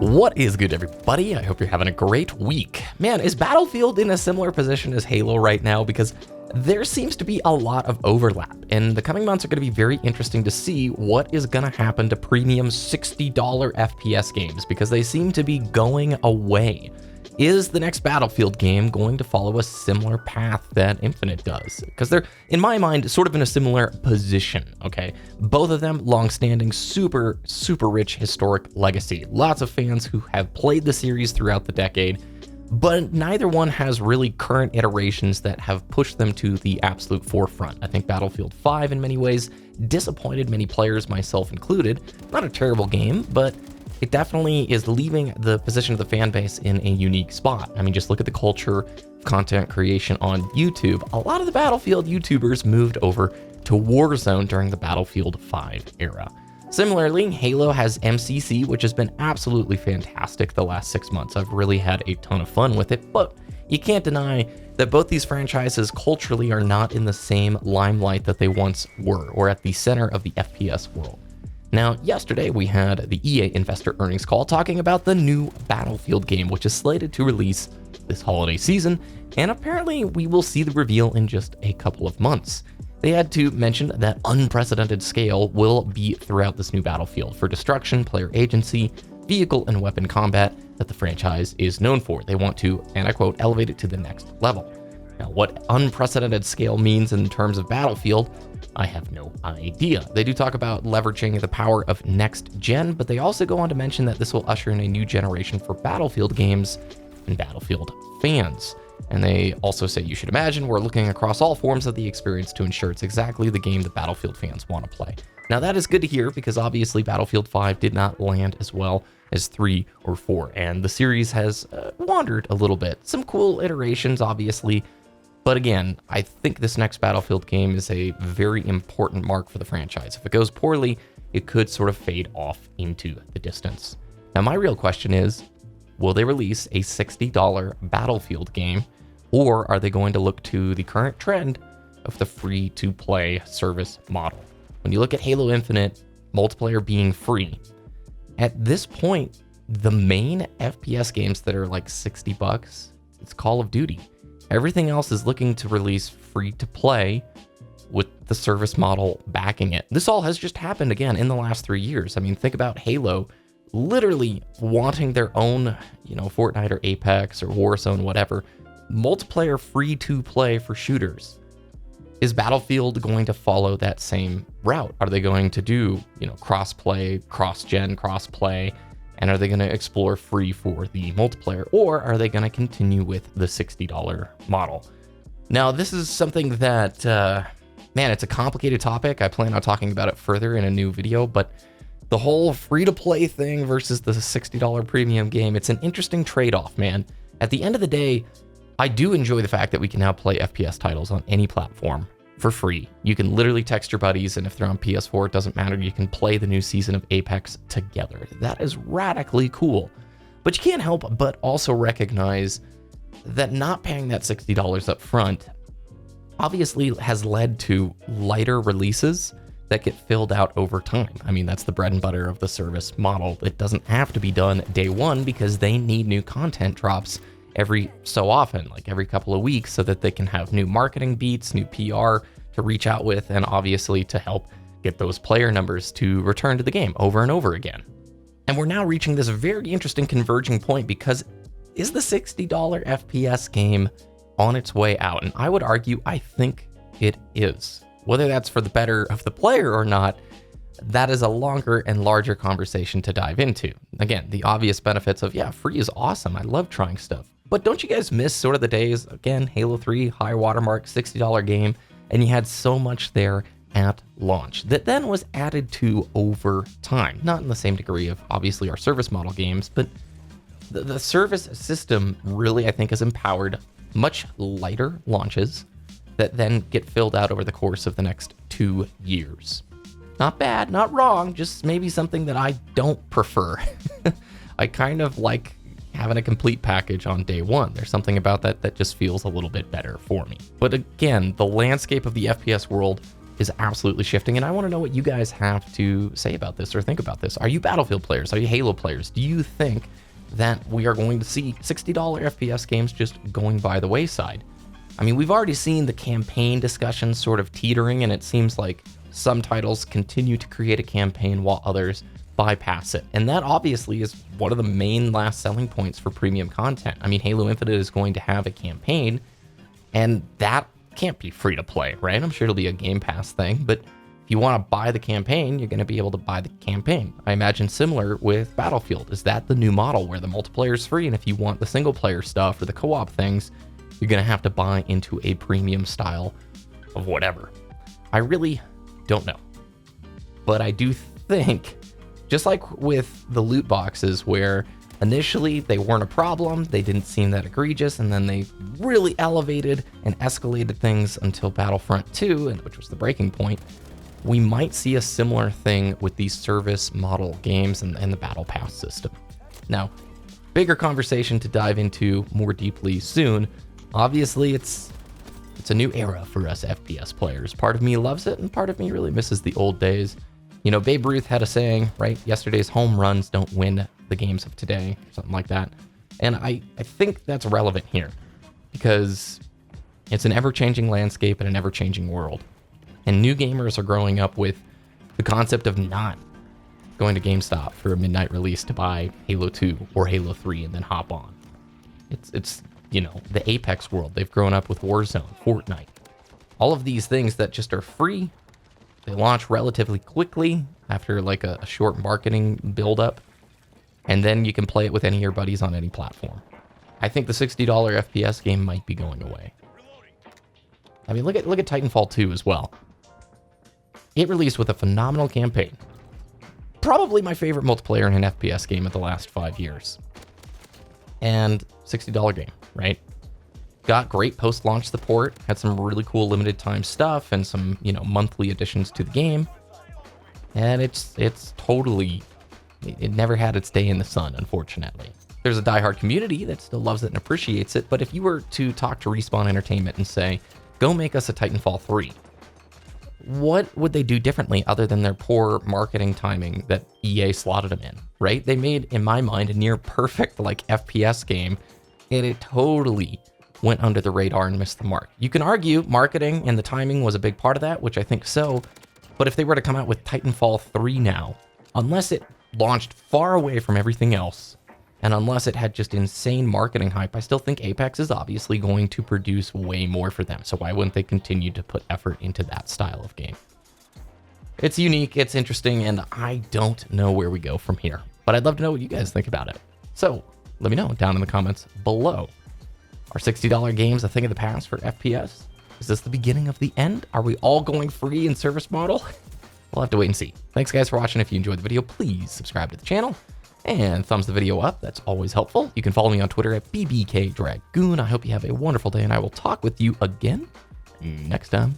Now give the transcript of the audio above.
What is good, everybody? I hope you're having a great week. Man, is Battlefield in a similar position as Halo right now? Because there seems to be a lot of overlap, and the coming months are going to be very interesting to see what is going to happen to premium $60 FPS games, because they seem to be going away. Is the next Battlefield game going to follow a similar path that Infinite does? Because they're, in my mind, sort of in a similar position, okay? Both of them long-standing, super rich historic legacy. Lots of fans who have played the series throughout the decade, but neither one has really current iterations that have pushed them to the absolute forefront. I think Battlefield 5 in many ways disappointed many players, myself included. Not a terrible game, but it definitely is leaving the position of the fan base in a unique spot. I mean, just look at the culture of content creation on YouTube. A lot of the Battlefield YouTubers moved over to Warzone during the Battlefield 5 era. Similarly, Halo has MCC, which has been absolutely fantastic the last 6 months. I've really had a ton of fun with it, but you can't deny that both these franchises culturally are not in the same limelight that they once were, or at the center of the FPS world. Now, yesterday we had the EA investor earnings call talking about the new Battlefield game, which is slated to release this holiday season, and apparently we will see the reveal in just a couple of months. They had to mention that unprecedented scale will be throughout this new Battlefield for destruction, player agency, vehicle and weapon combat that the franchise is known for. They want to, and I quote, elevate it to the next level. Now, what unprecedented scale means in terms of Battlefield, I have no idea. They do talk about leveraging the power of next gen, but they also go on to mention that this will usher in a new generation for Battlefield games and Battlefield fans. And they also say you should imagine we're looking across all forms of the experience to ensure it's exactly the game that Battlefield fans want to play. Now that is good to hear, because obviously Battlefield 5 did not land as well as 3 or 4, and the series has wandered a little bit. Some cool iterations, obviously, but again, I think this next Battlefield game is a very important mark for the franchise. If it goes poorly, it could sort of fade off into the distance. Now, my real question is, will they release a $60 Battlefield game, or are they going to look to the current trend of the free-to-play service model? When you look at Halo Infinite, multiplayer being free, at this point, the main FPS games that are like $60, it's Call of Duty. Everything else is looking to release free-to-play with the service model backing it. This all has just happened again in the last 3 years. I mean, think about Halo literally wanting their own, Fortnite or Apex or Warzone, whatever, multiplayer free-to-play for shooters. Is Battlefield going to follow that same route? Are they going to do, cross-play, cross-gen, cross-play? And are they going to explore free for the multiplayer, or are they going to continue with the $60 model? Now, this is something that, man, it's a complicated topic. I plan on talking about it further in a new video, but the whole free-to-play thing versus the $60 premium game, it's an interesting trade-off, man. At the end of the day, I do enjoy the fact that we can now play FPS titles on any platform for free. You can literally text your buddies, and if they're on PS4, it doesn't matter. You can play the new season of Apex together. That is radically cool. But you can't help but also recognize that not paying that $60 up front obviously has led to lighter releases that get filled out over time. I mean, that's the bread and butter of the service model. It doesn't have to be done day one, because they need new content drops every so often, like every couple of weeks, so that they can have new marketing beats, new PR to reach out with, and obviously to help get those player numbers to return to the game over and over again. And we're now reaching this very interesting converging point, because is the $60 FPS game on its way out? And I would argue, I think it is. Whether that's for the better of the player or not, that is a longer and larger conversation to dive into. Again, the obvious benefits of, yeah, free is awesome. I love trying stuff. But don't you guys miss sort of the days, again, Halo 3, high watermark, $60 game, and you had so much there at launch that then was added to over time. Not in the same degree of, obviously, our service model games, but the service system really, I think, has empowered much lighter launches that then get filled out over the course of the next 2 years. Not bad, not wrong, just maybe something that I don't prefer. I kind of like having a complete package on day one. There's something about that that just feels a little bit better for me. But again, the landscape of the FPS world is absolutely shifting, and I want to know what you guys have to say about this or think about this. Are you Battlefield players? Are you Halo players? Do you think that we are going to see $60 FPS games just going by the wayside? I mean, we've already seen the campaign discussion sort of teetering, and it seems like some titles continue to create a campaign while others bypass it. And that obviously is one of the main last selling points for premium content. I mean, Halo Infinite is going to have a campaign, and that can't be free to play, right? I'm sure it'll be a Game Pass thing, but if you want to buy the campaign, you're going to be able to buy the campaign. I imagine similar with Battlefield. Is that the new model where the multiplayer is free, and if you want the single player stuff or the co-op things, you're going to have to buy into a premium style of whatever? I really don't know. But I do think, just like with the loot boxes, where initially they weren't a problem, they didn't seem that egregious, and then they really elevated and escalated things until Battlefront 2, which was the breaking point, we might see a similar thing with these service model games and the Battle Pass system. Now, bigger conversation to dive into more deeply soon. Obviously, it's a new era for us FPS players. Part of me loves it, and part of me really misses the old days. You know, Babe Ruth had a saying, right? Yesterday's home runs don't win the games of today, something like that. And I think that's relevant here, because it's an ever-changing landscape and an ever-changing world. And new gamers are growing up with the concept of not going to GameStop for a midnight release to buy Halo 2 or Halo 3 and then hop on. It's you know, the Apex world. They've grown up with Warzone, Fortnite. All of these things that just are free. They launch relatively quickly after like a short marketing build-up. And then you can play it with any of your buddies on any platform. I think the $60 FPS game might be going away. I mean, look at Titanfall 2 as well. It released with a phenomenal campaign. Probably my favorite multiplayer in an FPS game of the last 5 years. And $60 game, right? Got great post-launch support, had some really cool limited time stuff and some, you know, monthly additions to the game. And it's totally, it never had its day in the sun, unfortunately. There's a diehard community that still loves it and appreciates it, but if you were to talk to Respawn Entertainment and say, go make us a Titanfall 3, what would they do differently other than their poor marketing timing that EA slotted them in, right? They made, in my mind, a near perfect like FPS game, and it totally went under the radar and missed the mark. You can argue marketing and the timing was a big part of that, which I think so, but if they were to come out with Titanfall 3 now, unless it launched far away from everything else, and unless it had just insane marketing hype, I still think Apex is obviously going to produce way more for them. So why wouldn't they continue to put effort into that style of game? It's unique, it's interesting, and I don't know where we go from here. But I'd love to know what you guys think about it. So let me know down in the comments below. Are $60 games a thing of the past for FPS? Is this the beginning of the end? Are we all going free in service model? We'll have to wait and see. Thanks guys for watching. If you enjoyed the video, please subscribe to the channel and thumbs the video up. That's always helpful. You can follow me on Twitter at bbkdragoon. I hope you have a wonderful day, and I will talk with you again next time.